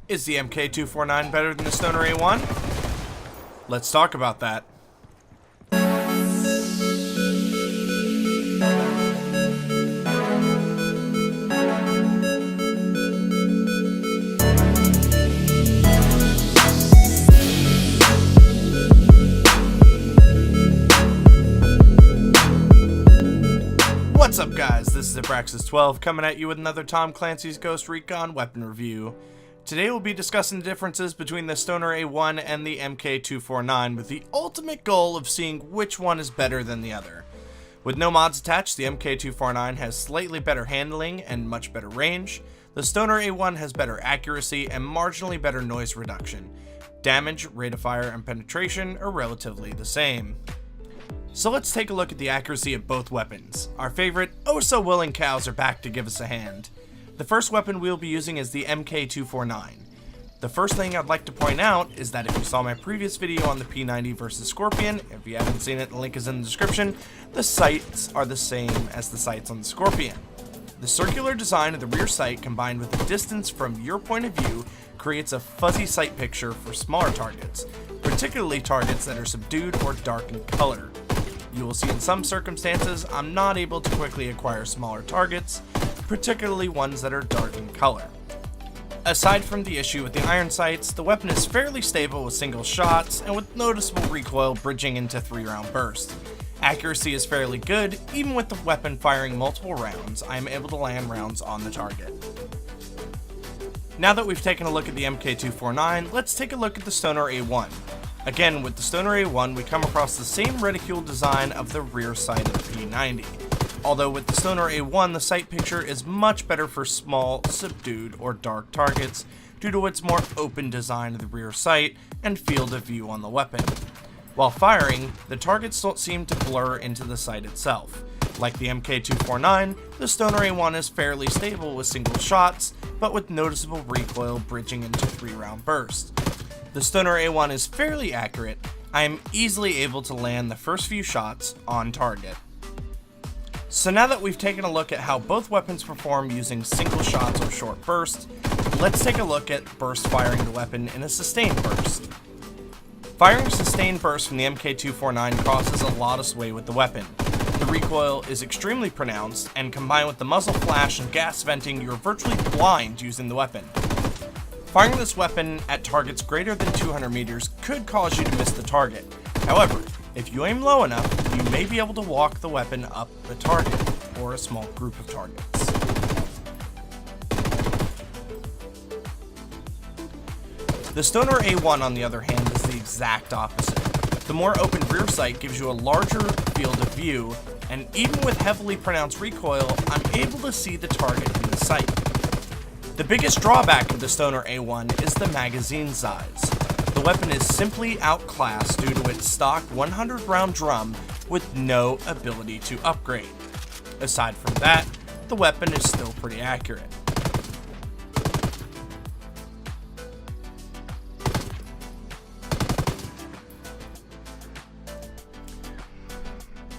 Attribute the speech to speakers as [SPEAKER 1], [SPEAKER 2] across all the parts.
[SPEAKER 1] Is the MK249 better than the Stoner A1? Let's talk about that. What's up guys, this is Abraxas12 coming at you with another Tom Clancy's Ghost Recon weapon review. Today we'll be discussing the differences between the Stoner A1 and the MK249 with the ultimate goal of seeing which one is better than the other. With no mods attached, the MK249 has slightly better handling and much better range. The Stoner A1 has better accuracy and marginally better noise reduction. Damage, rate of fire, and penetration are relatively the same. So let's take a look at the accuracy of both weapons. Our favorite, oh so willing cows are back to give us a hand. The first weapon we'll be using is the MK249. The first thing I'd like to point out is that if you saw my previous video on the P90 versus Scorpion, if you haven't seen it, the link is in the description, the sights are the same as the sights on the Scorpion. The circular design of the rear sight combined with the distance from your point of view creates a fuzzy sight picture for smaller targets, particularly targets that are subdued or dark in color. You will see in some circumstances I'm not able to quickly acquire smaller targets, particularly ones that are dark in color. Aside from the issue with the iron sights, the weapon is fairly stable with single shots and with noticeable recoil bridging into 3-round bursts. Accuracy is fairly good, even with the weapon firing multiple rounds, I am able to land rounds on the target. Now that we've taken a look at the MK249, let's take a look at the Stoner A1. Again, with the Stoner A1, we come across the same reticule design of the rear sight of the P90. Although with the Stoner A1, the sight picture is much better for small, subdued, or dark targets due to its more open design of the rear sight and field of view on the weapon. While firing, the targets don't seem to blur into the sight itself. Like the MK249, the Stoner A1 is fairly stable with single shots, but with noticeable recoil bridging into 3-round bursts. The Stoner A1 is fairly accurate. I am easily able to land the first few shots on target. So now that we've taken a look at how both weapons perform using single shots or short bursts, let's take a look at burst firing the weapon in a sustained burst. Firing a sustained burst from the MK249 causes a lot of sway with the weapon. The recoil is extremely pronounced, and combined with the muzzle flash and gas venting, you're virtually blind using the weapon. Firing this weapon at targets greater than 200 meters could cause you to miss the target. However, if you aim low enough, you may be able to walk the weapon up the target, or a small group of targets. The Stoner A1, on the other hand, is the exact opposite. The more open rear sight gives you a larger field of view, and even with heavily pronounced recoil, I'm able to see the target in the sight. The biggest drawback of the Stoner A1 is the magazine size. The weapon is simply outclassed due to its stock 100-round drum with no ability to upgrade. Aside from that, the weapon is still pretty accurate.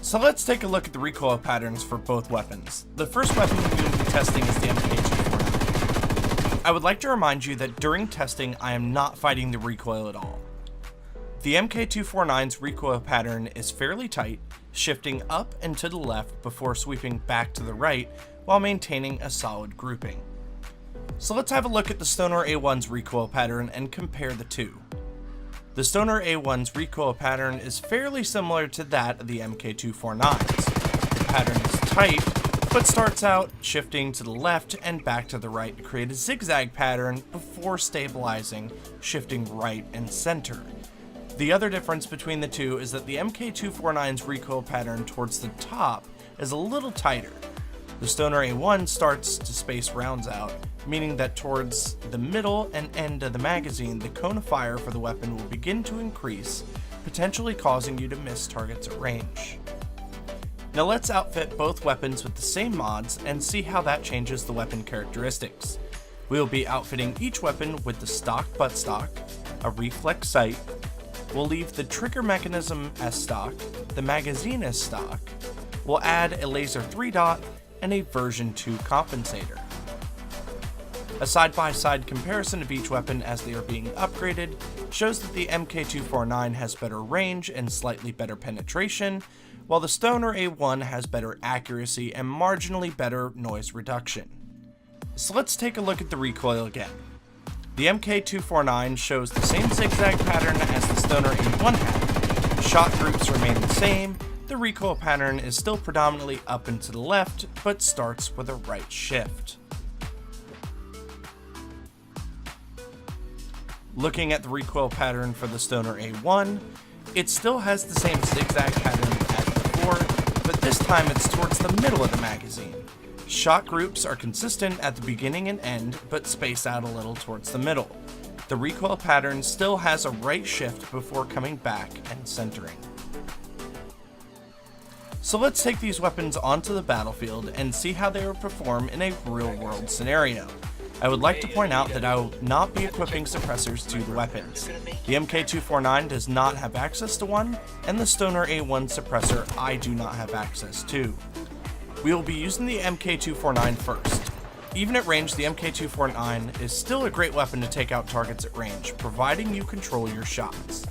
[SPEAKER 1] So let's take a look at the recoil patterns for both weapons. The first weapon we're going to be testing is the MK249. I would like to remind you that during testing, I am not fighting the recoil at all. The MK249's recoil pattern is fairly tight, shifting up and to the left before sweeping back to the right while maintaining a solid grouping. So let's have a look at the Stoner A1's recoil pattern and compare the two. The Stoner A1's recoil pattern is fairly similar to that of the MK249's. The pattern is tight, but starts out shifting to the left and back to the right to create a zigzag pattern before stabilizing, shifting right and center. The other difference between the two is that the MK249's recoil pattern towards the top is a little tighter. The Stoner A1 starts to space rounds out, meaning that towards the middle and end of the magazine, the cone of fire for the weapon will begin to increase, potentially causing you to miss targets at range. Now let's outfit both weapons with the same mods and see how that changes the weapon characteristics. We will be outfitting each weapon with the stock buttstock, a reflex sight, we'll leave the trigger mechanism as stock, the magazine as stock, we'll add a laser 3-dot, and a version 2 compensator. A side-by-side comparison of each weapon as they are being upgraded shows that the MK249 has better range and slightly better penetration, while the Stoner A1 has better accuracy and marginally better noise reduction. So let's take a look at the recoil again. The MK249 shows the same zigzag pattern as the Stoner A1 had. Shot groups remain the same, the recoil pattern is still predominantly up and to the left, but starts with a right shift. Looking at the recoil pattern for the Stoner A1, it still has the same zigzag pattern as before, but this time it's towards the middle of the magazine. Shot groups are consistent at the beginning and end, but space out a little towards the middle. The recoil pattern still has a right shift before coming back and centering. So let's take these weapons onto the battlefield and see how they will perform in a real-world scenario. I would like to point out that I will not be equipping suppressors to the weapons. The MK249 does not have access to one, and the Stoner A1 suppressor I do not have access to. We will be using the MK249 first. Even at range, the MK249 is still a great weapon to take out targets at range, providing you control your shots.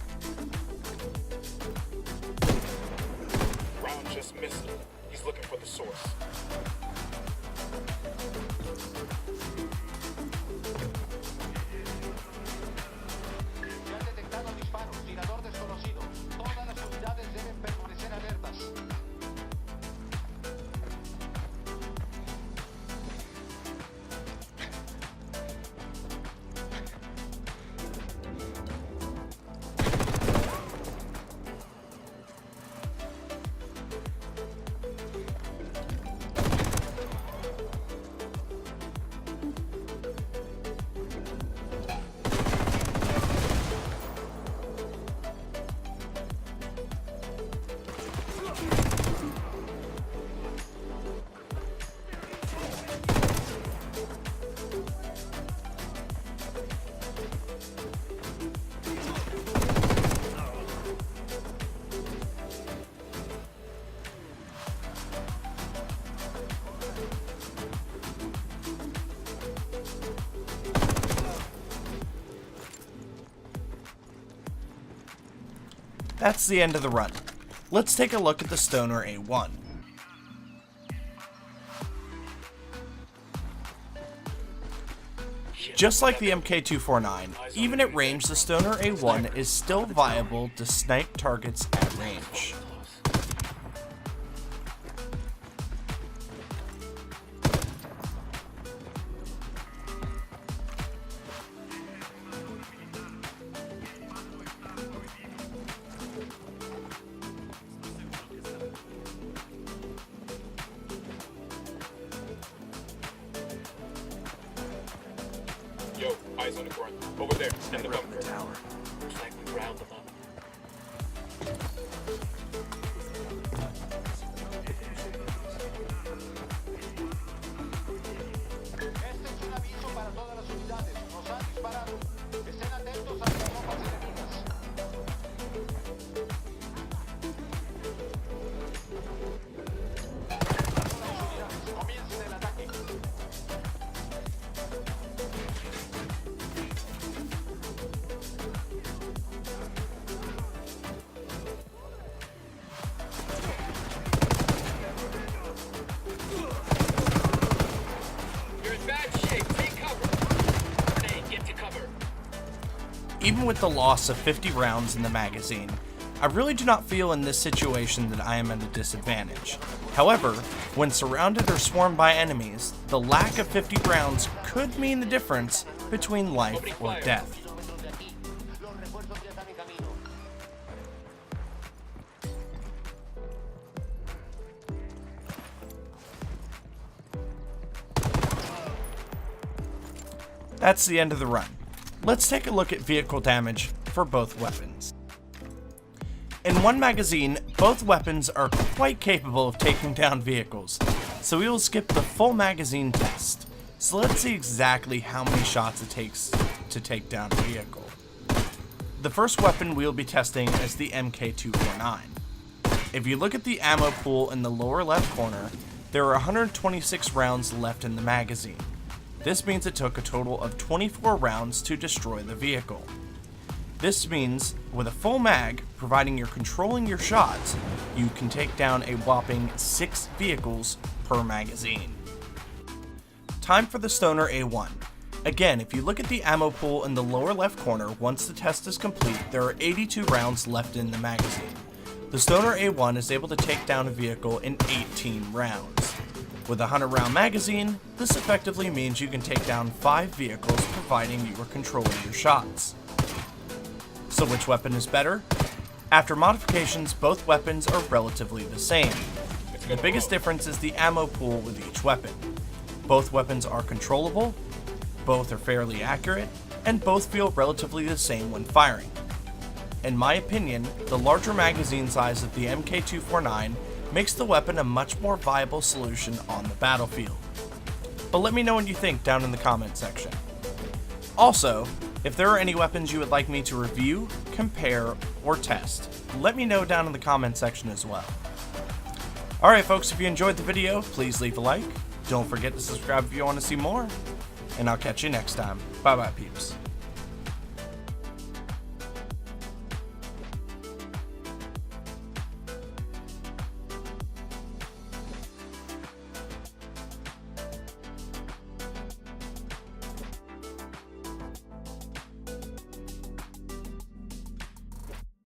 [SPEAKER 2] Round just missed him. He's looking for the source.
[SPEAKER 1] That's the end of the run. Let's take a look at the Stoner A1. Just like the MK249, even at range, the Stoner A1 is still viable to snipe targets at range.
[SPEAKER 2] Yo, eyes on the ground. Over there, in the bunker.
[SPEAKER 3] Tower.
[SPEAKER 2] Looks like we round them up.
[SPEAKER 4] Este es un aviso para todas las unidades. Nos han disparado. Estén atentos a las bombas enemigas. Comiencen el ataque.
[SPEAKER 2] You're in bad shape. Take cover. Grenade, get to cover.
[SPEAKER 1] Even with the loss of 50 rounds in the magazine, I really do not feel in this situation that I am at a disadvantage. However, when surrounded or swarmed by enemies, the lack of 50 rounds could mean the difference between life or death.
[SPEAKER 4] Los refuerzos ya están en camino.
[SPEAKER 1] That's the end of the run. Let's take a look at vehicle damage for both weapons. In one magazine, both weapons are quite capable of taking down vehicles, so we will skip the full magazine test. So let's see exactly how many shots it takes to take down a vehicle. The first weapon we will be testing is the MK249. If you look at the ammo pool in the lower left corner, there are 126 rounds left in the magazine. This means it took a total of 24 rounds to destroy the vehicle. This means with a full mag, providing you're controlling your shots, you can take down a whopping 6 vehicles per magazine. Time for the Stoner A1. Again, if you look at the ammo pool in the lower left corner, once the test is complete, there are 82 rounds left in the magazine. The Stoner A1 is able to take down a vehicle in 18 rounds. With a 100 round magazine, this effectively means you can take down 5 vehicles providing you are controlling your shots. So which weapon is better? After modifications, both weapons are relatively the same. The biggest difference is the ammo pool with each weapon. Both weapons are controllable, both are fairly accurate, and both feel relatively the same when firing. In my opinion, the larger magazine size of the MK249 makes the weapon a much more viable solution on the battlefield. But let me know what you think down in the comment section. Also, if there are any weapons you would like me to review, compare, or test, let me know down in the comment section as well. Alright folks, if you enjoyed the video, please leave a like. Don't forget to subscribe if you want to see more. And I'll catch you next time. Bye bye peeps.